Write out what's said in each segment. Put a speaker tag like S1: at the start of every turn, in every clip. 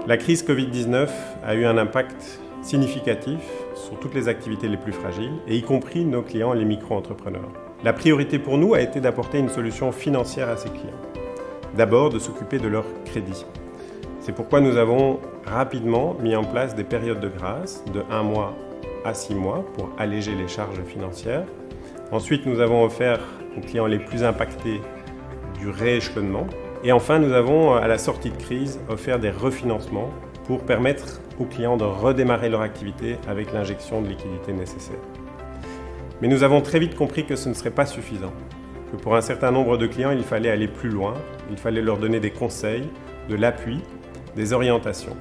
S1: La crise Covid-19 a eu un impact significatif sur toutes les activités les plus fragiles, et y compris nos clients, les micro-entrepreneurs. La priorité pour nous a été d'apporter une solution financière à ces clients. D'abord, de s'occuper de leur crédit. C'est pourquoi nous avons rapidement mis en place des périodes de grâce de 1 mois à 6 mois pour alléger les charges financières. Ensuite, nous avons offert aux clients les plus impactés du rééchelonnement. Et enfin, nous avons, à la sortie de crise, offert des refinancements pour permettre aux clients de redémarrer leur activité avec l'injection de liquidités nécessaire. Mais nous avons très vite compris que ce ne serait pas suffisant, que pour un certain nombre de clients, il fallait aller plus loin, il fallait leur donner des conseils, de l'appui, des orientations.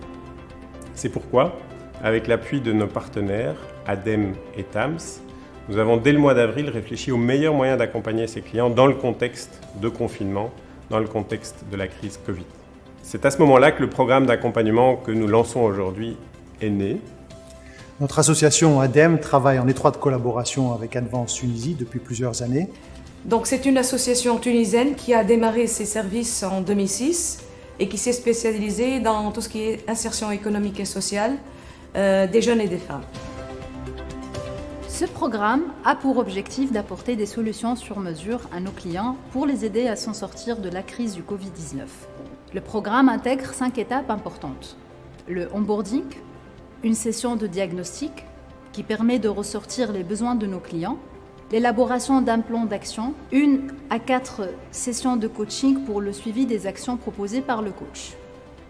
S1: C'est pourquoi, avec l'appui de nos partenaires, ADEME et TAMS, nous avons dès le mois d'avril réfléchi aux meilleurs moyens d'accompagner ces clients dans le contexte de confinement, dans le contexte de la crise Covid. C'est à ce moment-là que le programme d'accompagnement que nous lançons aujourd'hui est né.
S2: Notre association ADEME travaille en étroite collaboration avec Advance Tunisie depuis plusieurs années.
S3: Donc c'est une association tunisienne qui a démarré ses services en 2006 et qui s'est spécialisée dans tout ce qui est insertion économique et sociale des jeunes et des femmes.
S4: Ce programme a pour objectif d'apporter des solutions sur mesure à nos clients pour les aider à s'en sortir de la crise du Covid-19. Le programme intègre 5 étapes importantes. Le onboarding, une session de diagnostic qui permet de ressortir les besoins de nos clients, l'élaboration d'un plan d'action, 1 à 4 sessions de coaching pour le suivi des actions proposées par le coach.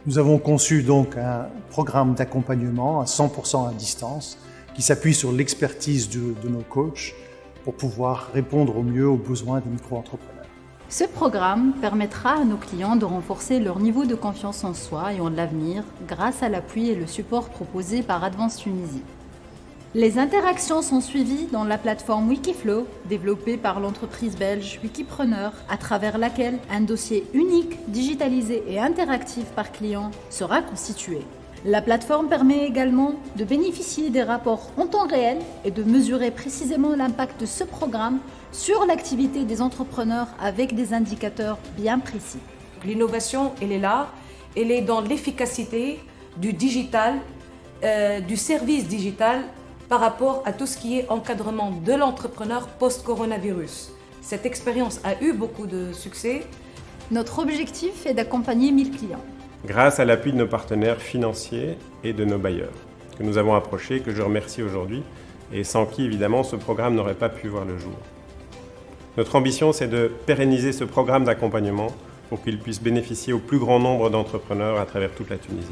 S2: Nous avons conçu donc un programme d'accompagnement à 100% à distance qui s'appuie sur l'expertise de nos coachs pour pouvoir répondre au mieux aux besoins des micro-entrepreneurs.
S4: Ce programme permettra à nos clients de renforcer leur niveau de confiance en soi et en l'avenir grâce à l'appui et le support proposé par Advance Tunisie. Les interactions sont suivies dans la plateforme Wikiflow, développée par l'entreprise belge Wikipreneur, à travers laquelle un dossier unique, digitalisé et interactif par client sera constitué. La plateforme permet également de bénéficier des rapports en temps réel et de mesurer précisément l'impact de ce programme sur l'activité des entrepreneurs avec des indicateurs bien précis.
S3: L'innovation, elle est là, elle est dans l'efficacité du digital, du service digital par rapport à tout ce qui est encadrement de l'entrepreneur post-coronavirus. Cette expérience a eu beaucoup de succès.
S4: Notre objectif est d'accompagner 1000 clients.
S1: Grâce à l'appui de nos partenaires financiers et de nos bailleurs, que nous avons approchés, que je remercie aujourd'hui, et sans qui, évidemment, ce programme n'aurait pas pu voir le jour. Notre ambition, c'est de pérenniser ce programme d'accompagnement pour qu'il puisse bénéficier au plus grand nombre d'entrepreneurs à travers toute la Tunisie.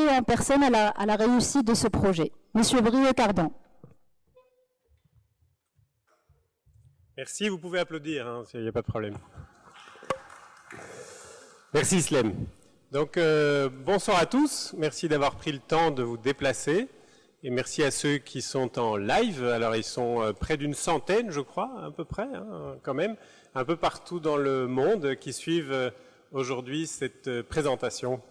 S5: En personne à la réussite de ce projet. Monsieur Brieux-Cardon.
S1: Merci, vous pouvez applaudir, il n'y a pas de problème. Merci Slem. Donc bonsoir à tous, merci d'avoir pris le temps de vous déplacer et merci à ceux qui sont en live. Alors ils sont près d'une centaine, je crois, à peu près, quand même, un peu partout dans le monde qui suivent aujourd'hui cette présentation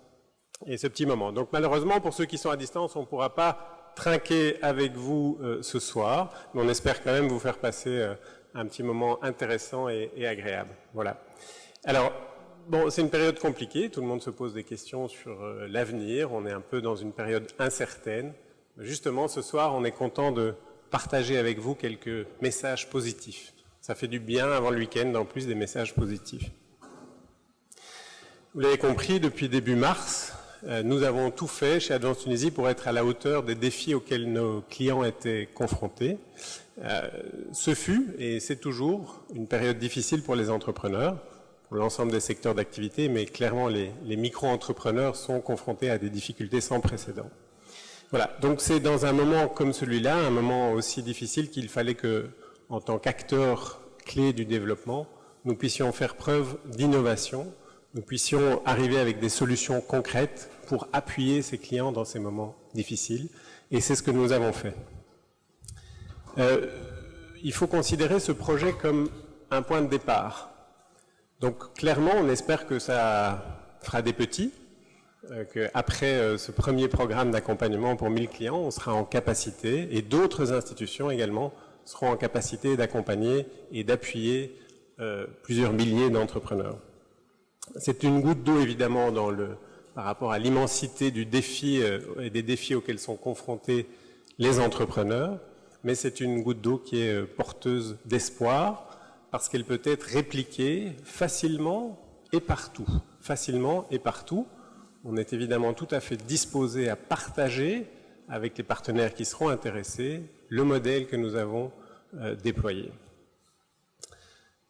S1: et ce petit moment. Donc malheureusement, pour ceux qui sont à distance, on ne pourra pas trinquer avec vous ce soir, mais on espère quand même vous faire passer un petit moment intéressant et agréable. Voilà. Alors, bon, c'est une période compliquée, tout le monde se pose des questions sur l'avenir, on est un peu dans une période incertaine. Justement, ce soir, on est content de partager avec vous quelques messages positifs. Ça fait du bien avant le week-end, en plus des messages positifs. Vous l'avez compris, depuis début mars, nous avons tout fait chez Advance Tunisie pour être à la hauteur des défis auxquels nos clients étaient confrontés. Ce fut, et c'est toujours, une période difficile pour les entrepreneurs, pour l'ensemble des secteurs d'activité, mais clairement les micro-entrepreneurs sont confrontés à des difficultés sans précédent. Voilà, donc c'est dans un moment comme celui-là, un moment aussi difficile qu'il fallait que, en tant qu'acteurs clés du développement, nous puissions faire preuve d'innovation, nous puissions arriver avec des solutions concrètes pour appuyer ces clients dans ces moments difficiles. Et c'est ce que nous avons fait. Il faut considérer ce projet comme un point de départ. Donc clairement, on espère que ça fera des petits, qu'après ce premier programme d'accompagnement pour 1000 clients, on sera en capacité, et d'autres institutions également seront en capacité d'accompagner et d'appuyer plusieurs milliers d'entrepreneurs. C'est une goutte d'eau évidemment par rapport à l'immensité du défi et des défis auxquels sont confrontés les entrepreneurs, mais c'est une goutte d'eau qui est porteuse d'espoir parce qu'elle peut être répliquée facilement et partout. Facilement et partout. On est évidemment tout à fait disposé à partager avec les partenaires qui seront intéressés le modèle que nous avons déployé.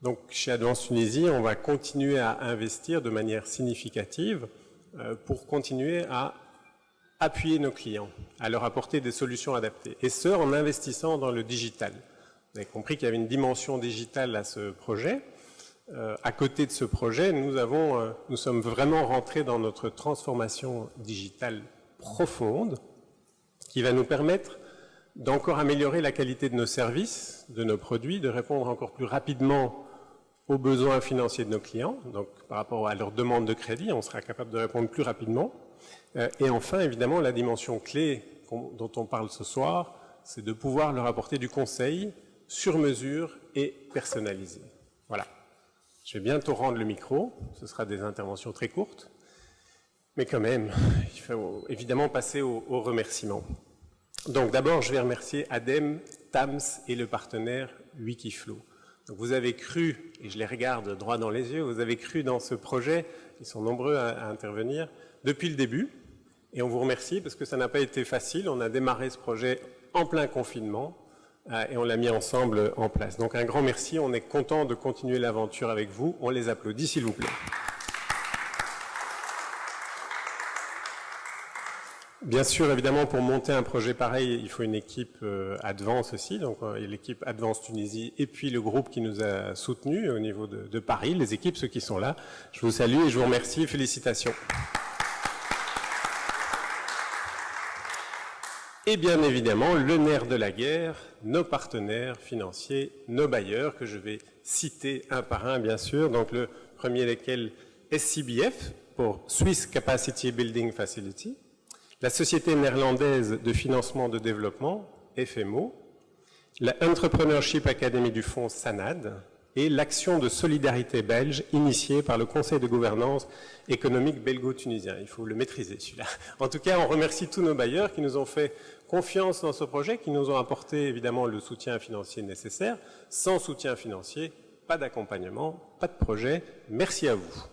S1: Donc chez Advance Tunisie, on va continuer à investir de manière significative pour continuer à appuyer nos clients, à leur apporter des solutions adaptées. Et ce, en investissant dans le digital. Vous avez compris qu'il y avait une dimension digitale à ce projet. À côté de ce projet, nous sommes vraiment rentrés dans notre transformation digitale profonde qui va nous permettre d'encore améliorer la qualité de nos services, de nos produits, de répondre encore plus rapidement aux besoins financiers de nos clients. Donc, par rapport à leurs demandes de crédit, on sera capable de répondre plus rapidement. Et enfin, évidemment, la dimension clé dont on parle ce soir, c'est de pouvoir leur apporter du conseil sur mesure et personnalisé. Voilà. Je vais bientôt rendre le micro. Ce sera des interventions très courtes. Mais quand même, il faut évidemment passer aux remerciements. Donc d'abord, je vais remercier ADEME, TAMS et le partenaire Wikiflow. Donc vous avez cru, et je les regarde droit dans les yeux, vous avez cru dans ce projet, ils sont nombreux à intervenir, depuis le début. Et on vous remercie parce que ça n'a pas été facile. On a démarré ce projet en plein confinement et on l'a mis ensemble en place. Donc un grand merci, on est content de continuer l'aventure avec vous. On les applaudit s'il vous plaît. Bien sûr, évidemment, pour monter un projet pareil, il faut une équipe Advance aussi, donc l'équipe Advance Tunisie et puis le groupe qui nous a soutenus au niveau de Paris, les équipes, ceux qui sont là. Je vous salue et je vous remercie. Félicitations. Et bien évidemment, le nerf de la guerre, nos partenaires financiers, nos bailleurs, que je vais citer un par un, bien sûr. Donc le premier desquels, SCBF, pour Swiss Capacity Building Facility, la Société néerlandaise de financement de développement, FMO, la Entrepreneurship Academy du fonds SANAD et l'action de solidarité belge initiée par le Conseil de gouvernance économique belgo-tunisien. Il faut le maîtriser, celui-là. En tout cas, on remercie tous nos bailleurs qui nous ont fait confiance dans ce projet, qui nous ont apporté évidemment le soutien financier nécessaire. Sans soutien financier, pas d'accompagnement, pas de projet. Merci à vous.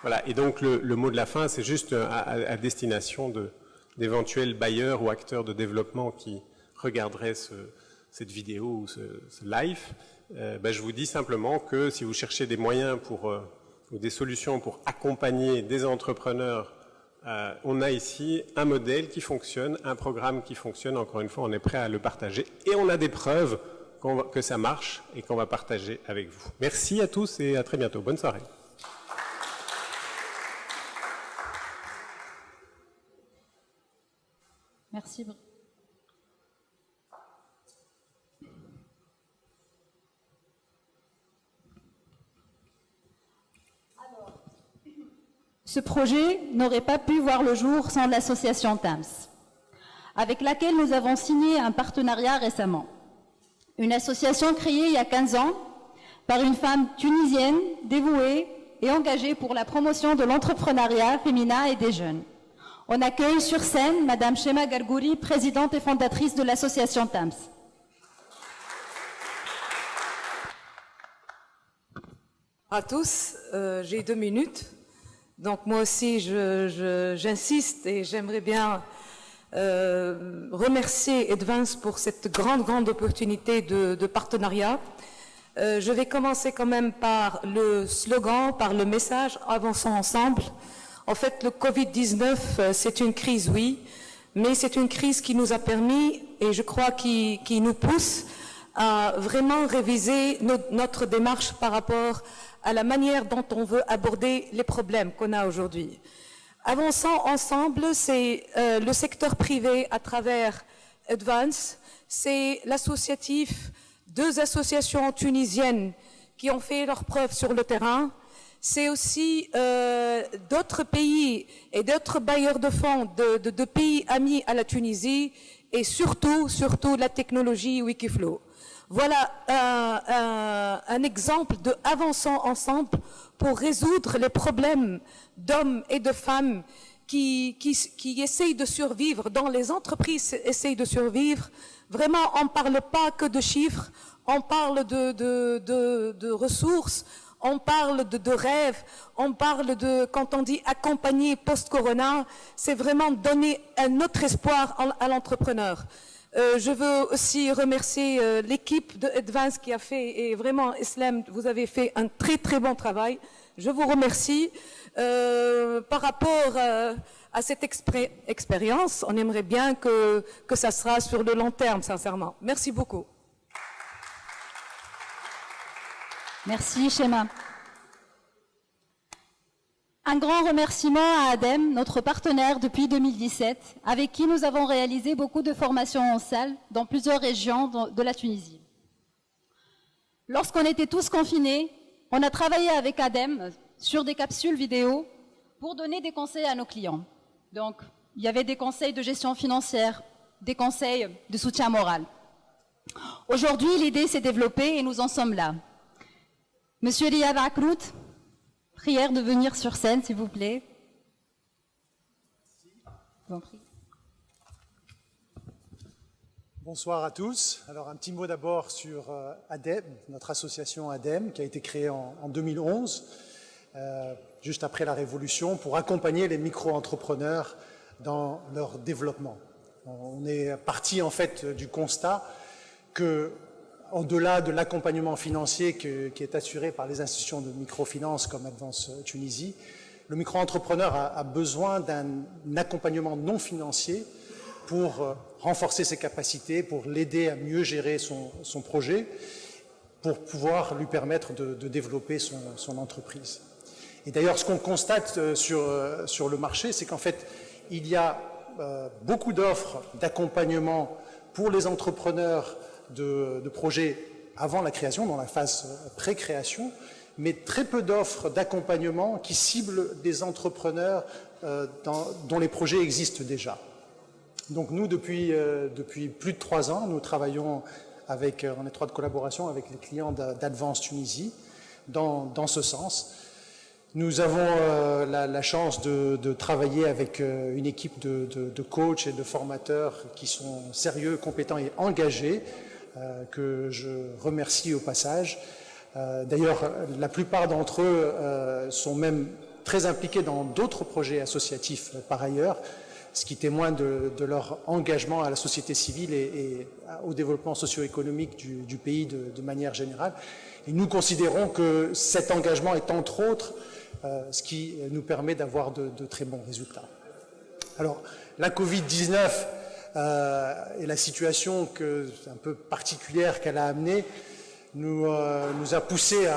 S1: Voilà, et donc le mot de la fin, c'est juste à destination d'éventuels bailleurs ou acteurs de développement qui regarderaient cette vidéo ou ce live. Je vous dis simplement que si vous cherchez des moyens ou des solutions pour accompagner des entrepreneurs, on a ici un modèle qui fonctionne, un programme qui fonctionne. Encore une fois, on est prêt à le partager et on a des preuves que ça marche et qu'on va partager avec vous. Merci à tous et à très bientôt. Bonne soirée.
S4: Merci.
S5: Ce projet n'aurait pas pu voir le jour sans l'association TAMS, avec laquelle nous avons signé un partenariat récemment. Une association créée il y a 15 ans par une femme tunisienne dévouée et engagée pour la promotion de l'entrepreneuriat féminin et des jeunes. On accueille sur scène Madame Shema Gargouri, présidente et fondatrice de l'association TAMS.
S3: À tous, j'ai 2 minutes. Donc moi aussi, j'insiste et j'aimerais bien remercier Advance pour cette grande opportunité de partenariat. Je vais commencer quand même par le slogan, par le message « Avançons ensemble ». En fait, le Covid-19, c'est une crise, oui, mais c'est une crise qui nous a permis, et je crois qui nous pousse à vraiment réviser notre démarche par rapport à la manière dont on veut aborder les problèmes qu'on a aujourd'hui. Avançons ensemble, c'est le secteur privé à travers Advance, c'est l'associatif 2 associations tunisiennes qui ont fait leurs preuves sur le terrain. C'est aussi d'autres pays et d'autres bailleurs de fonds de pays amis à la Tunisie et surtout la technologie Wikiflow. Voilà un exemple de avançons ensemble pour résoudre les problèmes d'hommes et de femmes qui essayent de survivre, dont les entreprises essayent de survivre. Vraiment, on ne parle pas que de chiffres, on parle de ressources, on parle de rêves, on parle de, quand on dit accompagner post-corona, c'est vraiment donner un autre espoir à l'entrepreneur. Je veux aussi remercier l'équipe de Advance qui a fait, et vraiment Islam, vous avez fait un très très bon travail. Je vous remercie. Par rapport à cette expérience, on aimerait bien que ça sera sur le long terme, sincèrement. Merci beaucoup.
S5: Merci, Shema. Un grand remerciement à ADEM, notre partenaire depuis 2017, avec qui nous avons réalisé beaucoup de formations en salle dans plusieurs régions de la Tunisie. Lorsqu'on était tous confinés, on a travaillé avec ADEM sur des capsules vidéo pour donner des conseils à nos clients. Donc, il y avait des conseils de gestion financière, des conseils de soutien moral. Aujourd'hui, l'idée s'est développée et nous en sommes là. Monsieur Riyad Akrout, prière de venir sur scène, s'il vous plaît. Je vous en prie.
S2: Bonsoir à tous. Alors un petit mot d'abord sur ADEM, notre association ADEM, qui a été créée en 2011, juste après la Révolution, pour accompagner les micro-entrepreneurs dans leur développement. On est parti en fait du constat que, au-delà de l'accompagnement financier qui est assuré par les institutions de microfinance comme Advance Tunisie, le micro-entrepreneur a besoin d'un accompagnement non financier pour renforcer ses capacités, pour l'aider à mieux gérer son projet, pour pouvoir lui permettre de développer son entreprise. Et d'ailleurs, ce qu'on constate sur le marché, c'est qu'en fait, il y a beaucoup d'offres d'accompagnement pour les entrepreneurs de projets avant la création, dans la phase pré-création, mais très peu d'offres d'accompagnement qui ciblent des entrepreneurs dont les projets existent déjà. Donc nous, depuis plus de 3 ans, nous travaillons en étroite collaboration avec les clients d'Advance Tunisie dans ce sens. Nous avons la chance de travailler avec une équipe de coachs et de formateurs qui sont sérieux, compétents et engagés, que je remercie au passage. D'ailleurs, la plupart d'entre eux sont même très impliqués dans d'autres projets associatifs par ailleurs, ce qui témoigne de leur engagement à la société civile et au développement socio-économique du pays de manière générale. Et nous considérons que cet engagement est entre autres ce qui nous permet d'avoir de très bons résultats. Alors, la Covid-19 et la situation un peu particulière qu'elle a amenée nous a poussé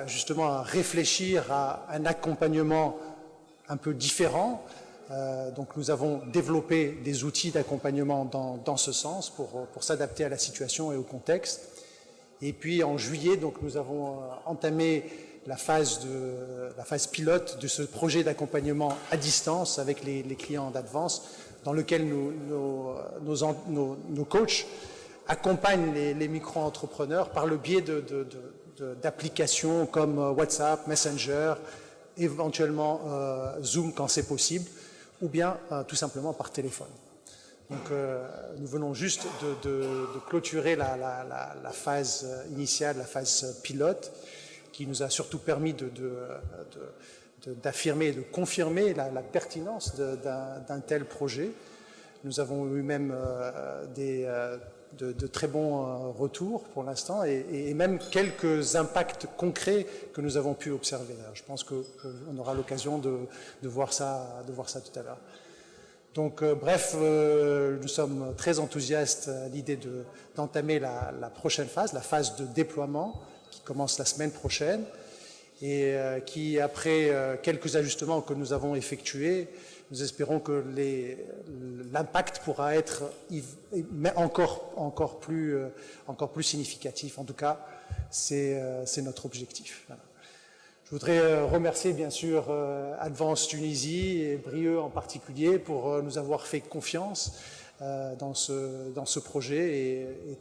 S2: justement à réfléchir à un accompagnement un peu différent. Donc nous avons développé des outils d'accompagnement dans ce sens pour s'adapter à la situation et au contexte. Et puis en juillet, donc, nous avons entamé la phase pilote de ce projet d'accompagnement à distance avec les clients d'Advance, dans lequel nos coachs accompagnent les micro-entrepreneurs par le biais d'applications comme WhatsApp, Messenger, éventuellement Zoom quand c'est possible, ou bien tout simplement par téléphone. Donc nous venons juste de clôturer la phase initiale, la phase pilote, qui nous a surtout permis d'affirmer et de confirmer la pertinence d'un tel projet. Nous avons eu même de très bons retours pour l'instant et même quelques impacts concrets que nous avons pu observer. Alors, je pense qu'on aura l'occasion de voir ça tout à l'heure. Donc bref, nous sommes très enthousiastes à l'idée d'entamer la prochaine phase, la phase de déploiement qui commence la semaine prochaine et qui, après quelques ajustements que nous avons effectués, Nous espérons que l'impact pourra être encore plus significatif. En tout cas, c'est notre objectif. Voilà. Je voudrais remercier bien sûr Advance Tunisie et Brieux en particulier pour nous avoir fait confiance dans ce projet et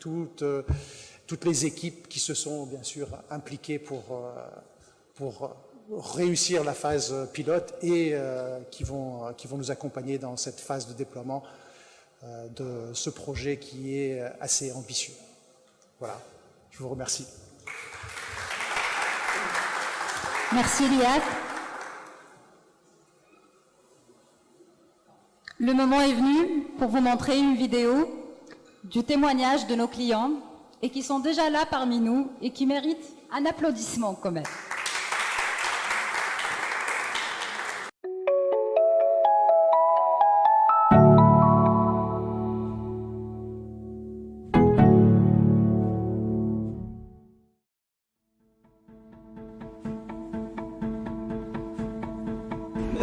S2: toutes les équipes qui se sont bien sûr impliquées pour réussir la phase pilote et qui vont nous accompagner dans cette phase de déploiement de ce projet qui est assez ambitieux. Voilà, je vous remercie.
S5: Merci Riyad. Le moment est venu pour vous montrer une vidéo du témoignage de nos clients et qui sont déjà là parmi nous et qui méritent un applaudissement quand même.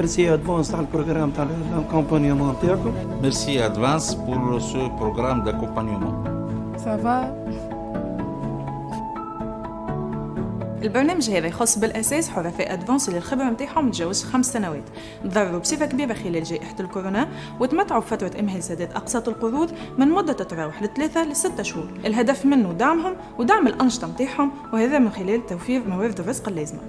S6: Merci Advance dans le programme d'accompagnement تاعكم.
S7: Merci Advance pour ce programme d'accompagnement.
S8: Ça va.
S9: البرنامج هذا يخص بالأساس حرفاء أدفانس اللي الخبرة متاعهم متجاوز 5 سنوات، تضرروا بصفة كبيرة خلال جائحة الكورونا وتمتعوا بفترة إمهال سداد أقساط القروض من مدة تتراوح ل3 ل6 شهور، الهدف منه دعمهم ودعم الأنشطة متاعهم وهذا من خلال توفير موارد الرزق اللازمة.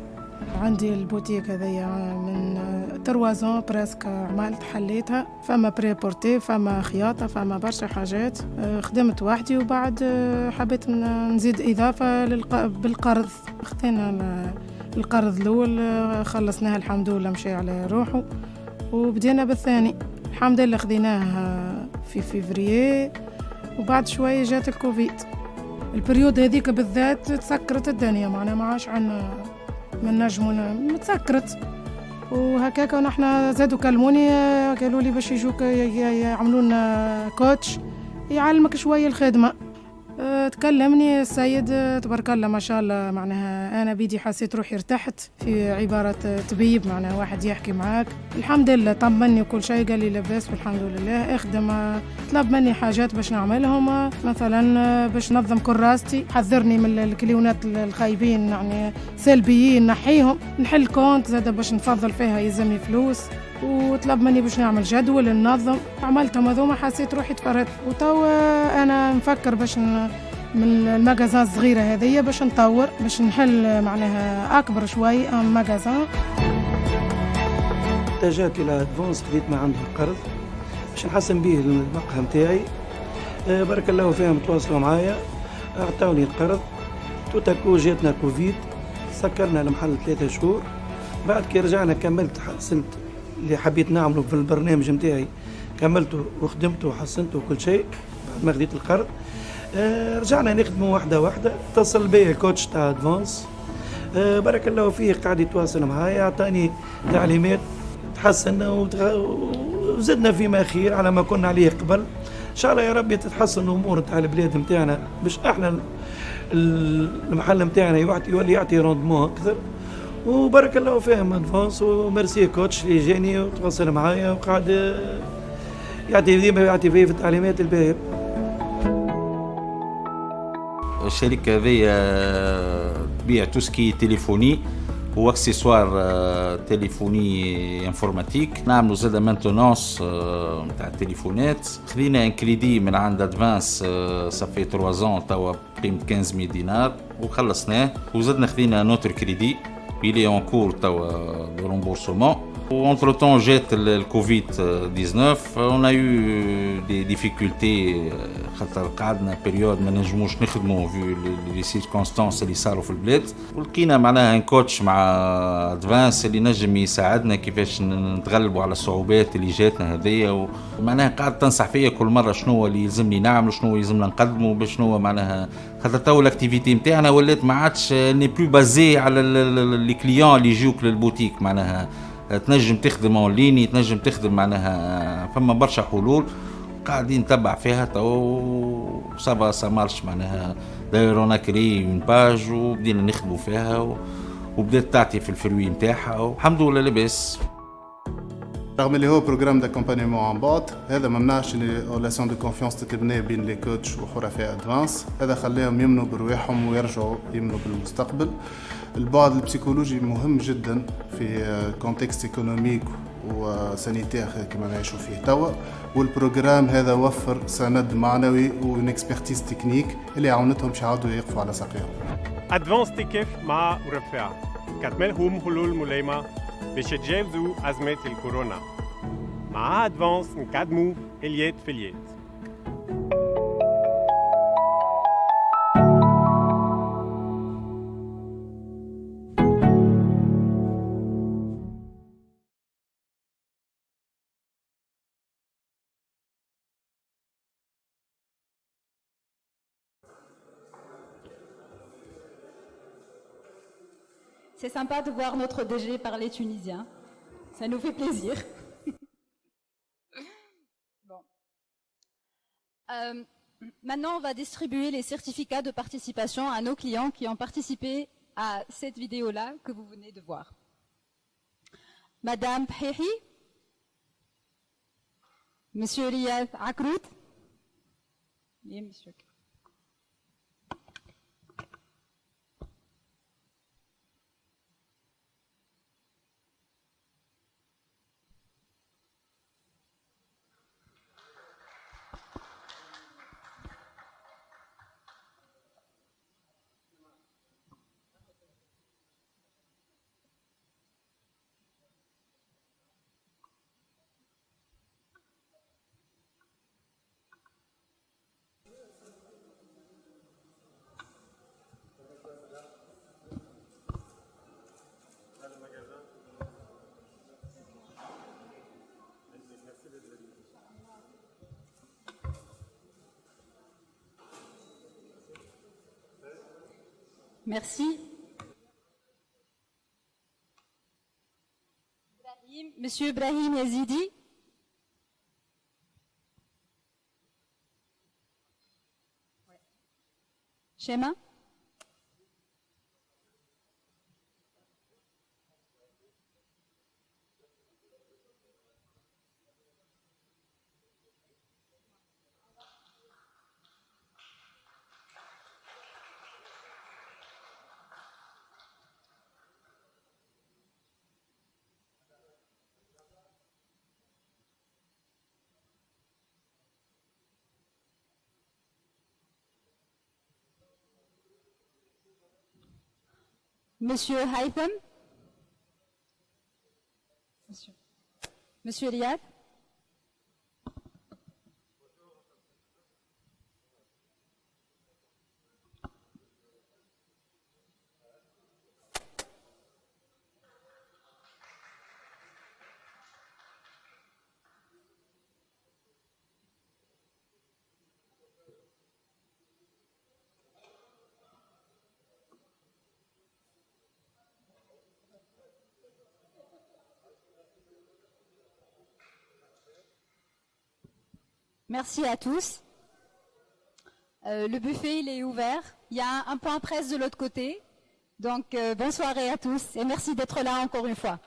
S8: عندي البوتيك هذيا من 3 بريسك عملت حليتها، فما بريبورتي، فما خياطة، فما برشا حاجات. خدمت وحدي وبعد حبيت نزيد إضافة بالقرض. خدينا القرض الأول خلصناها الحمد لله مشي على روحه وبدينا بالثاني الحمد لله خديناه في فيفريي وبعد شوية جات الكوفيد. البريود هذيك بالذات تسكرت الدنيا معنا ما عاش عنا من نجمونا متسكرت وهكاك ونحن زادوا كلموني قالوا لي باش يجوك يعملوا لنا كوتش يعلمك شويه الخدمه. تكلمني السيد تبارك الله ما شاء الله، معناها انا بيدي حسيت روحي ارتحت في عباره طبيب، معناها واحد يحكي معاك. الحمد لله طمني وكل شيء، قال لي لاباس والحمد لله. اخدم طلب مني حاجات باش نعملهم، مثلا باش ننظم كراستي، حذرني من الكليونات الخايبين يعني سلبيين نحيهم، نحل كونت زاد باش نفضل فيها يلزمني فلوس، وطلب مني باش نعمل جدول ننظم. عملتهم هذوما حسيت روحي تفرت، وتو انا نفكر باش من المجازان الصغيره هذيا باش نطور باش نحل معناها اكبر شوي مجازان.
S6: اتجهت الى ادفانس، خديت ما عنده قرض باش نحسن به المقهى نتاعي. بارك الله فيهم تواصلوا معايا اعطوني القرض. توتاكو جاتنا كوفيد، سكرنا المحل 3 شهور. بعد كي رجعنا كملت حسنت اللي حبيت نعمله في البرنامج نتاعي، كملته وخدمته وحسنته وكل شيء. بعد ما خديت القرض رجعنا نخدمه واحدة واحدة. اتصل بي الكوتش تاع ادفانس بارك الله فيه، قاعد يتواصل معايا، اعطاني تعليمات تحسن وزدنا فيما خير على ما كنا عليه قبل. ان شاء الله يا رب تتحسن الامور تاع البلاد نتاعنا باش احنا المحل نتاعنا يولي يعطي روندمون اكثر. وبارك الله فيهم ادفانس وميرسي كوتش اللي جاني وتواصل معايا وقاعد يعطي فيه في التعليمات الباهيه.
S7: الشركة هذه تبيع توسكي تليفوني واكسسوار تليفوني انفورماتيك. نعملوا زاد مانتونونس نتاع التليفونات. خذينا ان كريدي من عند ادفانس صافي 3 ans توا قيمة 15000 دينار وخلصناه. وزدنا خذينا نوتر كريدي il est en cours de remboursement. Entre temps, j'ai le Covid-19. On a eu des difficultés. قعدنا période ما نجموش نخدموا vu les circonstances اللي صاروا في البلاد. ولقينا معناها ان كوتش مع ادفانس اللي نجم يساعدنا كيفاش نتغلبوا على الصعوبات اللي جاتنا هذيا. ومعناها قاعد تنصح فيا كل مرة شنو اللي يلزمني نعمل، شنو يلزمنا نقدموا، باش شنو معناها خاطر تو الاكتيفيتي نتاعنا ولات ما عادش ني بلو بازي على لي كليون اللي يجوك للبوتيك. معناها تنجم تخدم اون ليني، تنجم تخدم معناها فما برشا حلول قاعدين نتبع فيها تو سافا سا مارش. معناها داير اون كري اون باج وبدينا نخدموا فيها وبدات تعطي في الفروي نتاعها والحمد لله لاباس.
S10: رغم اللي هو بروجرام داكومبانيمون عن بعد، هذا ما منعش ان ريلاسيون دو كونفيونس تتبنى بين لي كوتش وحرفاء ادفانس. هذا خلاهم يمنوا برواحهم ويرجعوا يمنوا بالمستقبل. البعد البسيكولوجي مهم جدا في كونتكست ايكونوميك وسانيتير كما نعيشوا فيه توا، والبروجرام هذا وفر سند معنوي ونكسبرتيز تكنيك اللي عاونتهم باش يعاودوا يقفوا على ساقيهم.
S1: أدفانس تكف مع ورفاع كتملهم حلول ملائمة باش يتجاوزوا أزمة الكورونا. مع أدفانس نقدموا اليد في اليد.
S5: C'est sympa de voir notre DG parler tunisien. Ça nous fait plaisir. Bon. Maintenant, on va distribuer les certificats de participation à nos clients qui ont participé à cette vidéo-là que vous venez de voir. Madame Phehi, Monsieur Riyad Akrout, et Monsieur. Merci. Monsieur Ibrahim Yazidi. Shema. Monsieur Haitham. Monsieur Riyad. Merci à tous. Le buffet, il est ouvert. Il y a un point presse de l'autre côté. Donc, bonne soirée à tous et merci d'être là encore une fois.